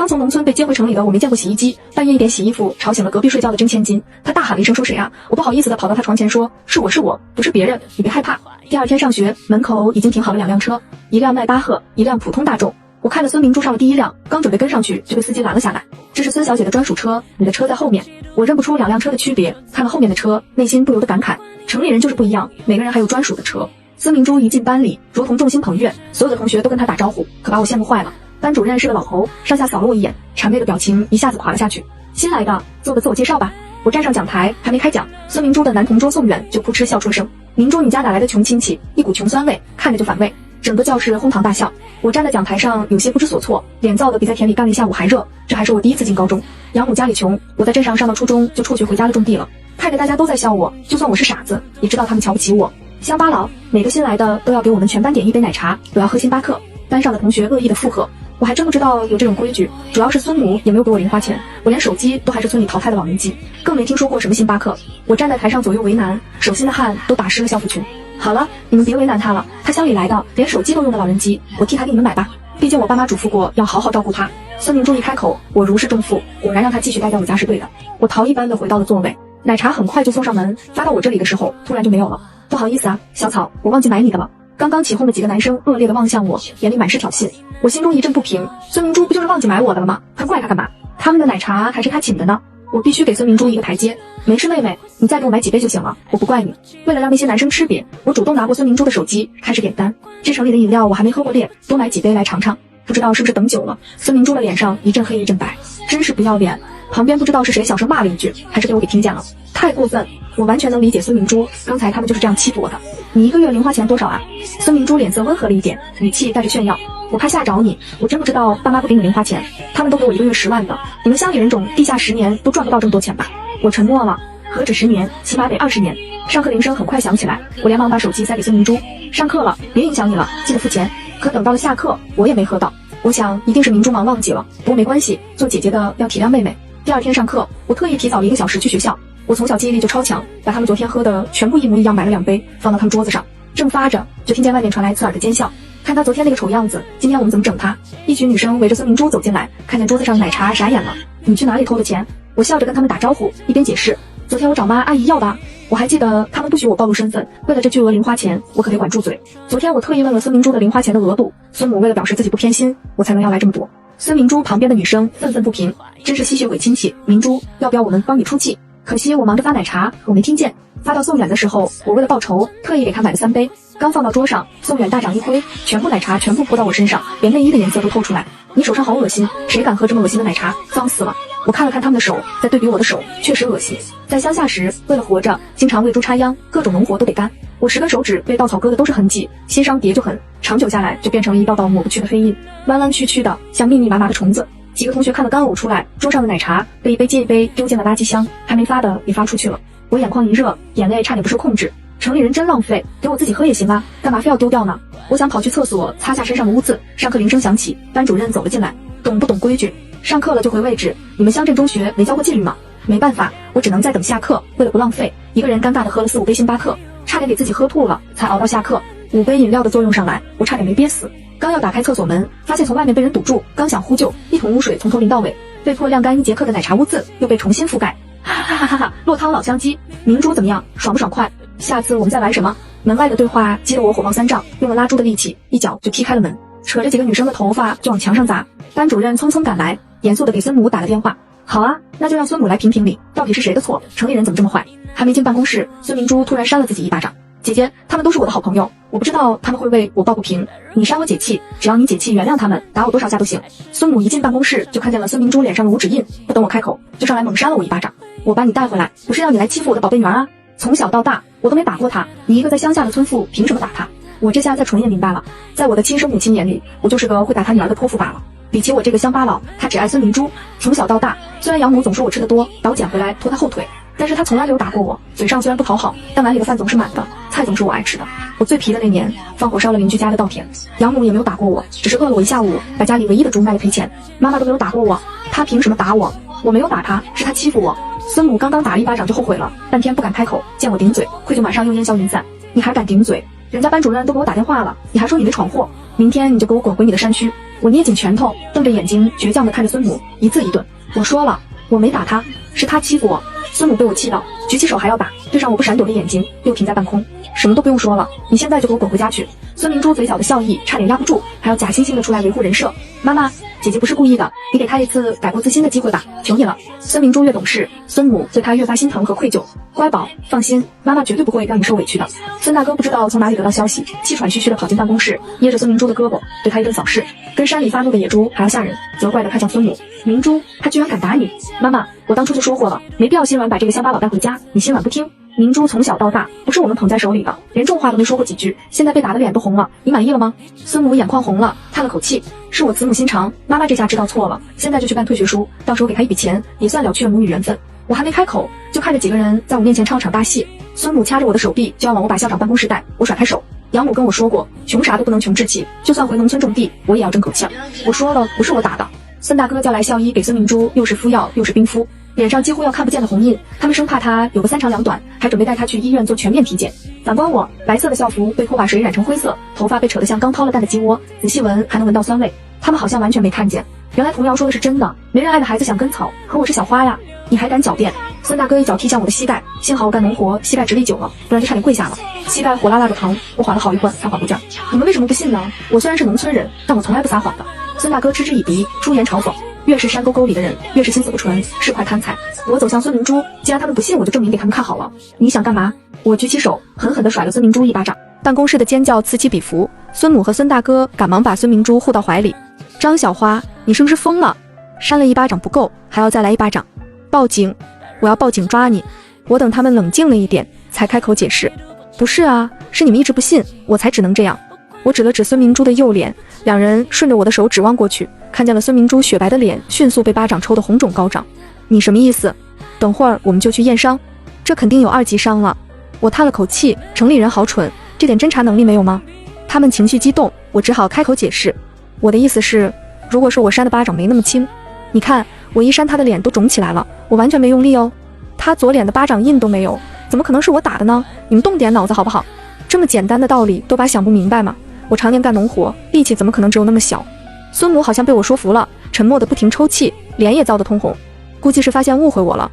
刚从农村被接回城里的我没见过洗衣机，半夜1点洗衣服吵醒了隔壁睡觉的真千金，他大喊了一声说谁啊？我不好意思的跑到他床前说是我，不是别人，你别害怕。第二天上学，门口已经停好了2辆车，一辆迈巴赫，一辆普通大众。我看着孙明珠上了第1辆，刚准备跟上去，就被司机拦了下来。这是孙小姐的专属车，你的车在后面。我认不出2辆车的区别，看了后面的车，内心不由得感慨，城里人就是不一样，每个人还有专属的车。孙明珠一进班里，如同众星捧月，所有的同学都跟她打招呼，可把我羡慕坏了。班主任是个老头，上下扫了我一眼，谄媚的表情一下子垮了下去。新来的，做个自我介绍吧。我站上讲台，还没开讲，孙明珠的男同桌宋远就扑哧笑出了声。明珠，你家哪来的穷亲戚？一股穷酸味，看着就反胃。整个教室哄堂大笑。我站在讲台上，有些不知所措，脸燥得比在田里干了一下午还热。这还是我第1次进高中，养母家里穷，我在镇上上到初中就辍学回家了种地了。看着大家都在笑我，就算我是傻子，也知道他们瞧不起我。乡巴佬，每个新来的都要给我们全班点1杯奶茶，我要喝星巴克。班上的同学恶意的附和。我还真不知道有这种规矩，主要是孙母也没有给我零花钱，我连手机都还是村里淘汰的老人机，更没听说过什么星巴克。我站在台上左右为难，手心的汗都打湿了校服裙。好了，你们别为难他了，他乡里来的，连手机都用的老人机，我替他给你们买吧。毕竟我爸妈嘱咐过要好好照顾他。孙明珠一开口，我如释重负，果然让他继续待在我家是对的。我逃一般的回到了座位，奶茶很快就送上门，发到我这里的时候，突然就没有了。不好意思啊，小草，我忘记买你的了。刚刚起哄的几个男生恶劣的望向我，眼里满是挑衅。我心中一阵不平，孙明珠不就是忘记买我的了吗？他怪他干嘛？他们的奶茶还是他请的呢？我必须给孙明珠一个台阶。没事妹妹，你再给我买几杯就行了，我不怪你。为了让那些男生吃瘪，我主动拿过孙明珠的手机，开始点单。这城里的饮料我还没喝过烈，多买几杯来尝尝。不知道是不是等久了，孙明珠的脸上一阵黑一阵白，真是不要脸。旁边不知道是谁小声骂了一句，还是被我给听见了，太过分。我完全能理解孙明珠，刚才他们就是这样欺负我的。你1个月零花钱多少啊？孙明珠脸色温和了一点，语气带着炫耀。我怕吓着你，我真不知道爸妈不给你零花钱，他们都给我1个月10万的。你们乡里人种地下10年都赚不到这么多钱吧？我沉默了，何止10年，起码得20年。上课铃声很快响起来，我连忙把手机塞给孙明珠。上课了，别影响你了，记得付钱。可等到了下课，我也没喝到。我想一定是明珠忙忘记了，不过没关系，做姐姐的要体谅妹妹。第2天上课，我特意提早了1个小时去学校。我从小记忆力就超强，把他们昨天喝的全部一模一样买了2杯，放到他们桌子上。正发着，就听见外面传来刺耳的奸笑。看他昨天那个丑样子，今天我们怎么整他？一群女生围着孙明珠走进来，看见桌子上的奶茶傻眼了。你去哪里偷的钱？我笑着跟他们打招呼，一边解释，昨天我找妈阿姨要的。我还记得他们不许我暴露身份，为了这巨额零花钱，我可得管住嘴。昨天我特意问了孙明珠的零花钱的额度，孙母为了表示自己不偏心，我才能要来这么多。孙明珠旁边的女生愤愤不平，真是吸血鬼亲戚。明珠，要不要我们帮你出气？可惜我忙着发奶茶，我没听见。发到宋远的时候，我为了报仇，特意给他买了3杯。刚放到桌上，宋远大掌一挥，全部奶茶全部泼到我身上，连内衣的颜色都透出来。你手上好恶心，谁敢喝这么恶心的奶茶？脏死了！我看了看他们的手，再对比我的手，确实恶心。在乡下时，为了活着，经常喂猪插秧，各种农活都得干。我10根手指被稻草割的都是痕迹，心伤叠就痕，长久下来就变成了一道道抹不去的黑印，弯弯曲曲的，像密密麻麻的虫子。几个同学看得干呕出来，桌上的奶茶被1杯接1杯丢进了垃圾箱，还没发的也发出去了。我眼眶一热，眼泪差点不受控制。城里人真浪费，给我自己喝也行啊，干嘛非要丢掉呢？我想跑去厕所擦下身上的污渍。上课铃声响起，班主任走了进来。懂不懂规矩？上课了就回位置。你们乡镇中学没教过纪律吗？没办法，我只能再等下课。为了不浪费，一个人尴尬的喝了4、5杯星巴克，差点给自己喝吐了，才熬到下课。5杯饮料的作用上来，我差点没憋死。刚要打开厕所门，发现从外面被人堵住，刚想呼救，一桶污水从头淋到尾，被迫晾干1节课的奶茶污渍又被重新覆盖。哈哈哈哈！落汤老乡鸡，明珠怎么样？爽不爽快？下次我们再来什么？门外的对话激得我火冒三丈，用了拉猪的力气，一脚就踢开了门，扯着几个女生的头发就往墙上砸。班主任匆匆赶来，严肃地给孙母打了电话。好啊，那就让孙母来评评理，到底是谁的错？城里人怎么这么坏？还没进办公室，孙明珠突然扇了自己一巴掌。姐姐，他们都是我的好朋友，我不知道他们会为我抱不平。你扇我解气，只要你解气原谅他们，打我多少下都行。孙母一进办公室就看见了孙明珠脸上的五指印，不等我开口，就上来猛扇了我一巴掌。我把你带回来，不是让你来欺负我的宝贝女儿啊！从小到大，我都没打过她，你一个在乡下的村妇，凭什么打她？我这下在纯也明白了，在我的亲生母亲眼里，我就是个会打她女儿的泼妇罢了。比起我这个乡巴佬，她只爱孙明珠。从小到大，虽然养母总说我吃的多，把我捡回来拖她后腿，但是她从来没有打过我。嘴上虽然不讨好，但碗里的饭总是满的，菜总是我爱吃的。我最皮的那年，放火烧了邻居家的稻田，养母也没有打过我，只是饿了我一下午，把家里唯一的猪卖了赔钱。妈妈都没有打过我，她凭什么打我？我没有打她，是她欺负我。孙母刚刚打了一巴掌就后悔了，半天不敢开口，见我顶嘴，愧疚马上又烟消云散。你还敢顶嘴？人家班主任都给我打电话了，你还说你没闯祸？明天你就给我滚回你的山区，我捏紧拳头，瞪着眼睛倔强地看着孙母，一字一顿。我说了，我没打他，是他欺负我。孙母被我气到，举起手还要打，对上我不闪躲的眼睛，又停在半空。什么都不用说了，你现在就给我滚回家去。孙明珠嘴角的笑意差点压不住，还要假惺惺的出来维护人设。妈妈，姐姐不是故意的，你给她一次改过自新的机会吧，求你了。孙明珠越懂事，孙母对她越发心疼和愧疚。乖宝，放心，妈妈绝对不会让你受委屈的。孙大哥不知道从哪里得到消息，气喘吁吁的跑进办公室，捏着孙明珠的胳膊，对她一顿扫视，跟山里发怒的野猪还要吓人，责怪的看向孙母。明珠，她居然敢打你！妈妈，我当初就说过了，没必要心软把这个乡巴佬带回家，你心软不听。明珠从小到大不是我们捧在手里的，连重话都没说过几句，现在被打的脸都红了，你满意了吗？孙母眼眶红了，叹了口气，是我慈母心肠，妈妈这下知道错了，现在就去办退学书，到时候给她一笔钱，也算了却母女缘分。我还没开口，就看着几个人在我面前唱场大戏。孙母掐着我的手臂就要往我把校长办公室带，我甩开手。养母跟我说过，穷啥都不能穷志气，就算回农村种地，我也要争口气。我说了，不是我打的。孙大哥叫来校医给孙明珠又是敷药又是冰敷，脸上几乎要看不见的红印，他们生怕他有个3长2短，还准备带他去医院做全面体检。反观我，白色的校服被拖把水染成灰色，头发被扯得像刚掏了蛋的鸡窝，仔细闻还能闻到酸味。他们好像完全没看见，原来童谣说的是真的，没人爱的孩子像根草，可我是小花呀，你还敢狡辩？孙大哥一脚踢向我的膝盖，幸好我干农活膝盖直立久了，不然就差点跪下了，膝盖火辣辣的疼，我缓了好一会儿才缓过劲儿。你们为什么不信呢？我虽然是农村人，但我从来不撒谎的。孙大哥嗤之以鼻，出言嘲讽。越是山沟沟里的人，越是心思不纯，是块贪财。我走向孙明珠，既然他们不信，我就证明给他们看好了。你想干嘛？我举起手，狠狠地甩了孙明珠一巴掌。办公室的尖叫此起彼伏，孙母和孙大哥赶忙把孙明珠护到怀里。张小花，你是不是疯了？扇了一巴掌不够，还要再来一巴掌？报警！我要报警抓你！我等他们冷静了一点，才开口解释。不是啊，是你们一直不信，我才只能这样。我指了指孙明珠的右脸，两人顺着我的手指望过去，看见了孙明珠雪白的脸迅速被巴掌抽得红肿高涨。你什么意思？等会儿我们就去验伤，这肯定有2级伤了。我叹了口气，城里人好蠢，这点侦查能力没有吗？他们情绪激动，我只好开口解释。我的意思是，如果说我扇的巴掌没那么轻，你看我一扇他的脸都肿起来了，我完全没用力哦。他左脸的巴掌印都没有，怎么可能是我打的呢？你们动点脑子好不好？这么简单的道理都把想不明白吗？我常年干农活，力气怎么可能只有那么小？孙母好像被我说服了，沉默的不停抽泣，脸也燥得通红，估计是发现误会我了。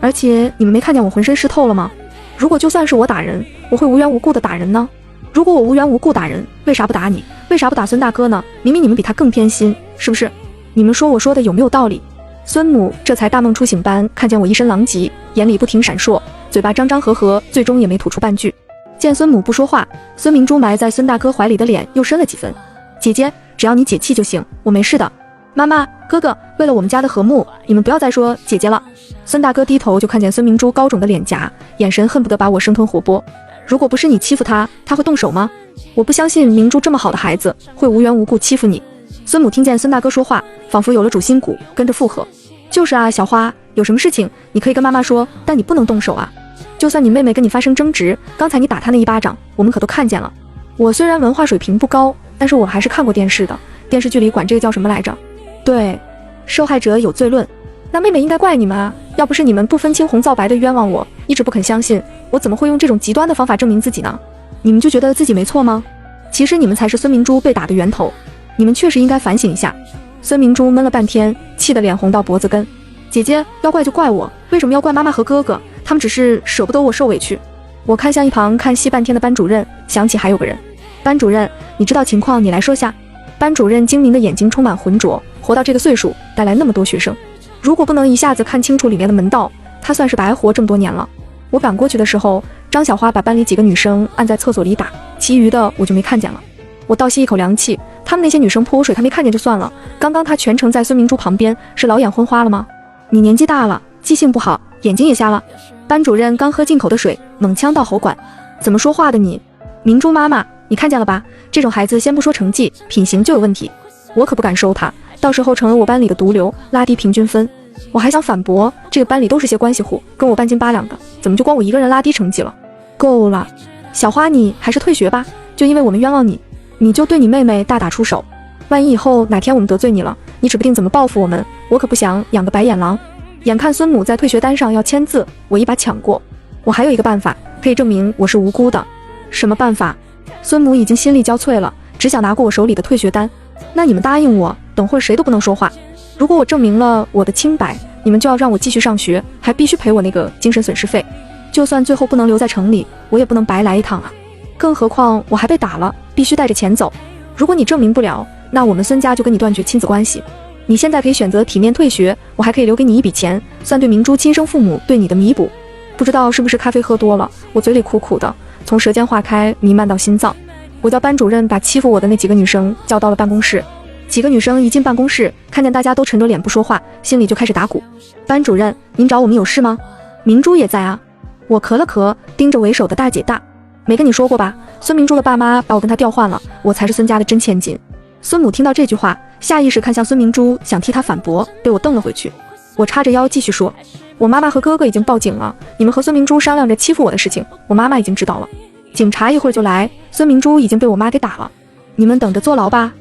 而且你们没看见我浑身湿透了吗？如果就算是我打人，我会无缘无故的打人呢？如果我无缘无故打人，为啥不打你？为啥不打孙大哥呢？明明你们比他更偏心，是不是？你们说我说的有没有道理？孙母这才大梦初醒般看见我一身狼藉，眼里不停闪烁，嘴巴张张合合，最终也没吐出半句。见孙母不说话，孙明珠埋在孙大哥怀里的脸又深了几分。姐姐，只要你解气就行，我没事的。妈妈，哥哥，为了我们家的和睦，你们不要再说姐姐了。孙大哥低头就看见孙明珠高肿的脸颊，眼神恨不得把我生吞活剥。如果不是你欺负他，他会动手吗？我不相信明珠这么好的孩子会无缘无故欺负你。孙母听见孙大哥说话，仿佛有了主心骨，跟着附和。就是啊，小花，有什么事情你可以跟妈妈说，但你不能动手啊。就算你妹妹跟你发生争执，刚才你打她那一巴掌，我们可都看见了。我虽然文化水平不高，但是我还是看过电视的，电视剧里管这个叫什么来着？对，受害者有罪论。那妹妹应该怪你们啊，要不是你们不分青红皂白的冤枉我，一直不肯相信，我怎么会用这种极端的方法证明自己呢？你们就觉得自己没错吗？其实你们才是孙明珠被打的源头，你们确实应该反省一下。孙明珠闷了半天，气得脸红到脖子根。姐姐，要怪就怪我，为什么要怪妈妈和哥哥？他们只是舍不得我受委屈。我看向一旁看戏半天的班主任，想起还有个人。班主任，你知道情况你来说下。班主任精明的眼睛充满浑浊，活到这个岁数，带来那么多学生，如果不能一下子看清楚里面的门道，他算是白活这么多年了。我赶过去的时候，张小花把班里几个女生按在厕所里打，其余的我就没看见了。我倒吸一口凉气，他们那些女生泼水他没看见就算了，刚刚他全程在孙明珠旁边，是老眼昏花了吗？你年纪大了，记性不好，眼睛也瞎了。班主任刚喝进口的水，猛呛到喉管。怎么说话的你？明珠妈妈，你看见了吧？这种孩子先不说成绩，品行就有问题，我可不敢收他，到时候成了我班里的毒瘤，拉低平均分。我还想反驳，这个班里都是些关系户，跟我半斤八两的，怎么就光我一个人拉低成绩了？够了，小花，你还是退学吧，就因为我们冤枉你，你就对你妹妹大打出手，万一以后哪天我们得罪你了，你指不定怎么报复我们，我可不想养个白眼狼。眼看孙母在退学单上要签字，我一把抢过。我还有一个办法可以证明我是无辜的。什么办法？孙母已经心力交瘁了，只想拿过我手里的退学单。那你们答应我，等会儿谁都不能说话。如果我证明了我的清白，你们就要让我继续上学，还必须赔我那个精神损失费。就算最后不能留在城里，我也不能白来一趟啊。更何况我还被打了，必须带着钱走。如果你证明不了，那我们孙家就跟你断绝亲子关系。你现在可以选择体面退学，我还可以留给你一笔钱，算对明珠亲生父母对你的弥补。不知道是不是咖啡喝多了，我嘴里苦苦的，从舌尖化开弥漫到心脏。我叫班主任把欺负我的那几个女生叫到了办公室。几个女生一进办公室，看见大家都沉着脸不说话，心里就开始打鼓。班主任，您找我们有事吗？明珠也在啊。我咳了咳，盯着为首的大姐大。没跟你说过吧，孙明珠的爸妈把我跟她调换了，我才是孙家的真千金。孙母听到这句话，下意识看向孙明珠，想替她反驳，被我瞪了回去。我叉着腰继续说，我妈妈和哥哥已经报警了，你们和孙明珠商量着欺负我的事情，我妈妈已经知道了。警察一会儿就来，孙明珠已经被我妈给打了，你们等着坐牢吧。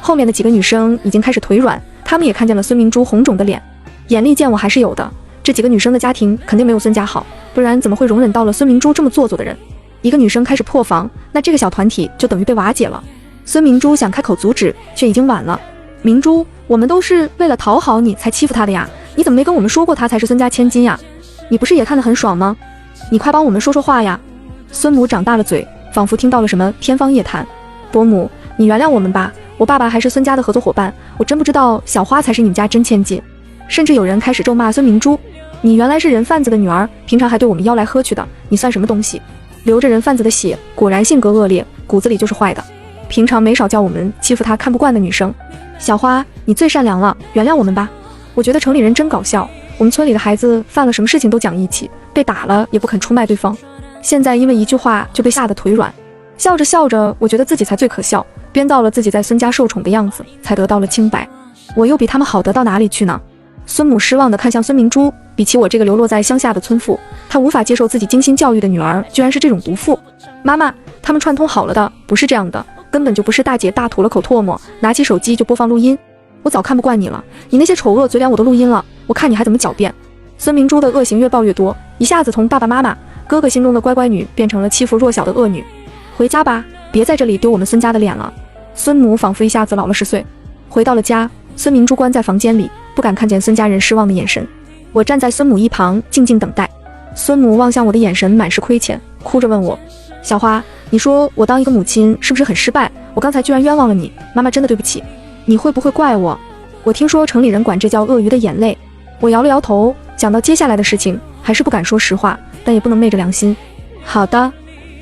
后面的几个女生已经开始腿软，她们也看见了孙明珠红肿的脸，眼力见我还是有的。这几个女生的家庭肯定没有孙家好，不然怎么会容忍到了孙明珠这么做作的人。一个女生开始破防，那这个小团体就等于被瓦解了。孙明珠想开口阻止，却已经晚了。明珠，我们都是为了讨好你才欺负她的呀，你怎么没跟我们说过她才是孙家千金呀？你不是也看得很爽吗？你快帮我们说说话呀。孙母长大了嘴，仿佛听到了什么天方夜谭。伯母，你原谅我们吧，我爸爸还是孙家的合作伙伴，我真不知道小花才是你们家真千金。甚至有人开始咒骂孙明珠，你原来是人贩子的女儿，平常还对我们吆来喝去的，你算什么东西？流着人贩子的血，果然性格恶劣，骨子里就是坏的。平常没少叫我们欺负她看不惯的女生。小花，你最善良了，原谅我们吧。我觉得城里人真搞笑，我们村里的孩子犯了什么事情都讲义气，被打了也不肯出卖对方，现在因为一句话就被吓得腿软。笑着笑着，我觉得自己才最可笑，编造了自己在孙家受宠的样子，才得到了清白。我又比他们好得到哪里去呢？孙母失望地看向孙明珠，比起我这个流落在乡下的村妇，她无法接受自己精心教育的女儿居然是这种毒妇。妈妈，他们串通好了的，不是这样的，根本就不是。大姐大吐了口唾沫，拿起手机就播放录音。我早看不惯你了，你那些丑恶嘴脸我都录音了，我看你还怎么狡辩。孙明珠的恶行越报越多，一下子从爸爸妈妈、哥哥心中的乖乖女变成了欺负弱小的恶女。回家吧，别在这里丢我们孙家的脸了。孙母仿佛一下子老了10岁。回到了家，孙明珠关在房间里，不敢看见孙家人失望的眼神。我站在孙母一旁静静等待。孙母望向我的眼神满是亏欠，哭着问我，小花，你说我当一个母亲是不是很失败？我刚才居然冤枉了你，妈妈真的对不起。你会不会怪我？我听说城里人管这叫鳄鱼的眼泪。我摇了摇头，想到接下来的事情，还是不敢说实话，但也不能昧着良心。好的。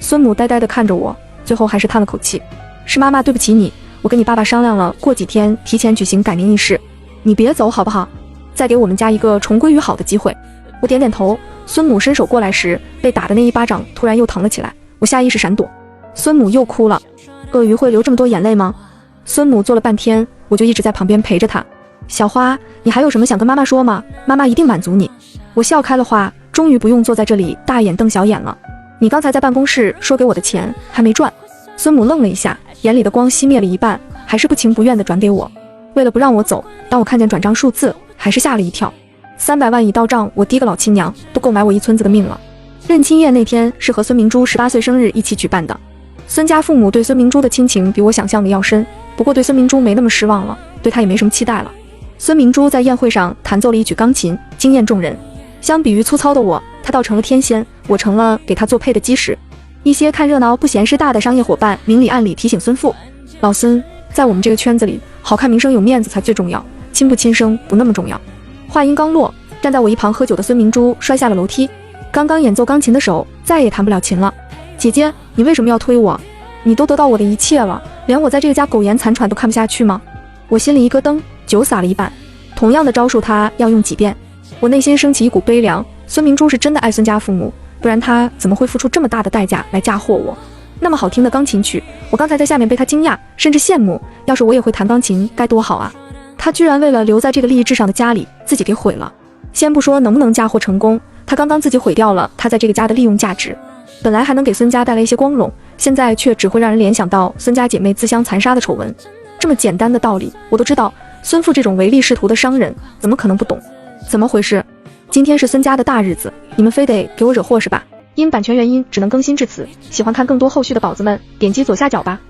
孙母呆呆地看着我，最后还是叹了口气，是妈妈对不起你，我跟你爸爸商量了，过几天提前举行改名仪式，你别走好不好？再给我们家一个重归于好的机会。我点点头。孙母伸手过来时，被打的那一巴掌突然又疼了起来，我下意识闪躲。孙母又哭了。鳄鱼会流这么多眼泪吗？孙母坐了半天，我就一直在旁边陪着她。小花，你还有什么想跟妈妈说吗？妈妈一定满足你。我笑开了花，终于不用坐在这里大眼瞪小眼了。你刚才在办公室说给我的钱还没赚。孙母愣了一下，眼里的光熄灭了一半，还是不情不愿地转给我。为了不让我走，当我看见转账数字，还是吓了一跳。300万已到账，我第一个老亲娘都够买我一村子的命了。认亲宴那天是和孙明珠18岁生日一起举办的。孙家父母对孙明珠的亲情比我想象的要深，不过对孙明珠没那么失望了，对她也没什么期待了。孙明珠在宴会上弹奏了一曲钢琴，惊艳众人。相比于粗糙的我，她倒成了天仙，我成了给她做配的基石。一些看热闹不嫌事大的商业伙伴明里暗里提醒孙父，老孙，在我们这个圈子里，好看名声有面子才最重要，亲不亲生不那么重要。话音刚落，站在我一旁喝酒的孙明珠摔下了楼梯，刚刚演奏钢琴的手再也弹不了琴了。姐姐，你为什么要推我？你都得到我的一切了，连我在这个家苟延残喘都看不下去吗？我心里一咯噔，酒洒了一半。同样的招数他要用几遍？我内心升起一股悲凉，孙明珠是真的爱孙家父母，不然他怎么会付出这么大的代价来嫁祸我？那么好听的钢琴曲，我刚才在下面被他惊讶甚至羡慕，要是我也会弹钢琴该多好啊。他居然为了留在这个利益至上的家里，自己给毁了。先不说能不能嫁祸成功，他刚刚自己毁掉了他在这个家的利用价值。本来还能给孙家带来一些光荣，现在却只会让人联想到孙家姐妹自相残杀的丑闻。这么简单的道理我都知道，孙父这种唯利是图的商人怎么可能不懂？怎么回事？今天是孙家的大日子，你们非得给我惹祸是吧？因版权原因只能更新至此，喜欢看更多后续的宝子们点击左下角吧。